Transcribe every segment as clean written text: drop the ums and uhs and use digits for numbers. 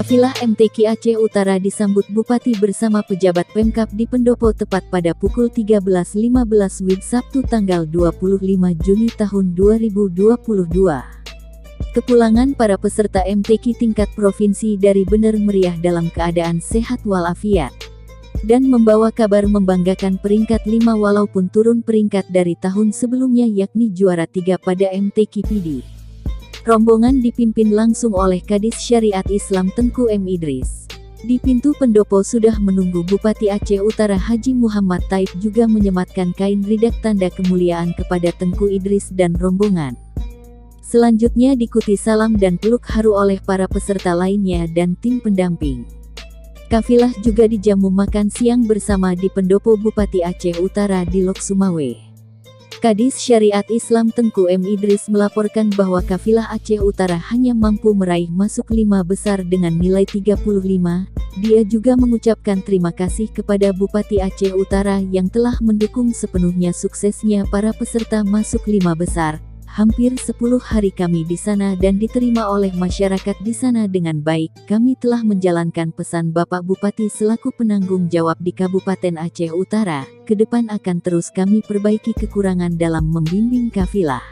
Kafilah MTQ Aceh Utara disambut Bupati bersama pejabat Pemkab di Pendopo tepat pada pukul 13.15 WIB Sabtu tanggal 25 Juni tahun 2022. Kepulangan para peserta MTQ tingkat provinsi dari Bener Meriah dalam keadaan sehat walafiat dan membawa kabar membanggakan peringkat 5 walaupun turun peringkat dari tahun sebelumnya yakni juara 3 pada MTQ PD. Rombongan dipimpin langsung oleh Kadis Syariat Islam Tengku M. Idris. Di pintu pendopo sudah menunggu Bupati Aceh Utara Haji Muhammad Taib juga menyematkan kain ridak tanda kemuliaan kepada Tengku Idris dan rombongan. Selanjutnya diikuti salam dan peluk haru oleh para peserta lainnya dan tim pendamping. Kafilah juga dijamu makan siang bersama di pendopo Bupati Aceh Utara di Lok Sumawe. Kadis Syariat Islam Tengku M. Idris melaporkan bahwa kafilah Aceh Utara hanya mampu meraih masuk 5 besar dengan nilai 35. Dia juga mengucapkan terima kasih kepada Bupati Aceh Utara yang telah mendukung sepenuhnya suksesnya para peserta masuk 5 besar. Hampir 10 hari kami di sana dan diterima oleh masyarakat di sana dengan baik. Kami telah menjalankan pesan Bapak Bupati selaku penanggung jawab di Kabupaten Aceh Utara. Ke depan akan terus kami perbaiki kekurangan dalam membimbing kafilah.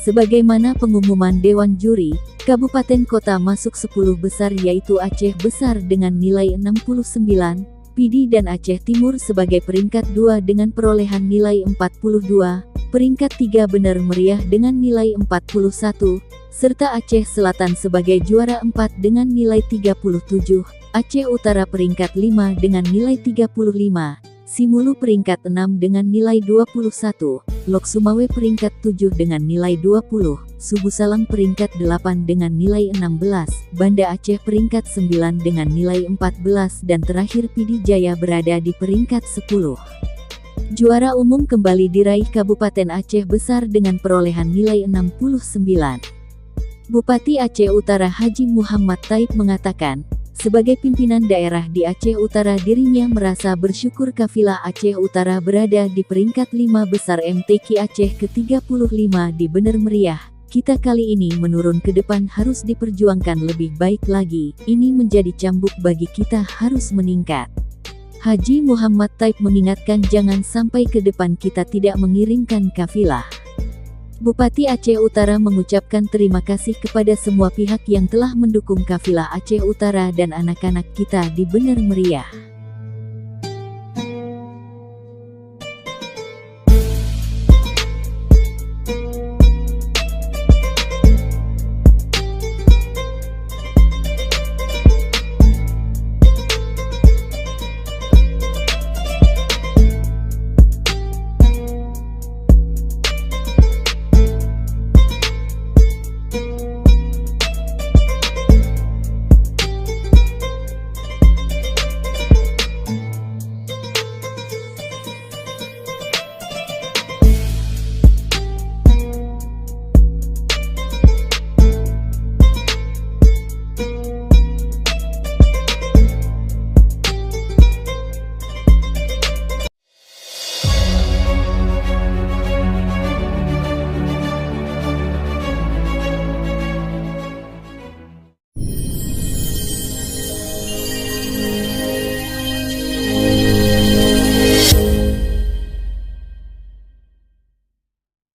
Sebagaimana pengumuman Dewan Juri, Kabupaten Kota masuk 10 besar yaitu Aceh Besar dengan nilai 69, PD dan Aceh Timur sebagai peringkat 2 dengan perolehan nilai 42. Peringkat 3 Bener Meriah dengan nilai 41, serta Aceh Selatan sebagai juara 4 dengan nilai 37, Aceh Utara peringkat 5 dengan nilai 35, Simulu peringkat 6 dengan nilai 21, Lok Sumawe peringkat 7 dengan nilai 20, Subu Salam peringkat 8 dengan nilai 16, Banda Aceh peringkat 9 dengan nilai 14 dan terakhir PD Jaya berada di peringkat 10. Juara umum kembali diraih Kabupaten Aceh Besar dengan perolehan nilai 69. Bupati Aceh Utara Haji Muhammad Taib mengatakan, sebagai pimpinan daerah di Aceh Utara dirinya merasa bersyukur kafilah Aceh Utara berada di peringkat 5 besar MTQ Aceh ke-35 di Bener Meriah. Kita kali ini menurun ke depan harus diperjuangkan lebih baik lagi, ini menjadi cambuk bagi kita harus meningkat. Haji Muhammad Taib mengingatkan jangan sampai ke depan kita tidak mengirimkan kafilah. Bupati Aceh Utara mengucapkan terima kasih kepada semua pihak yang telah mendukung kafilah Aceh Utara dan anak-anak kita di Bener Meriah.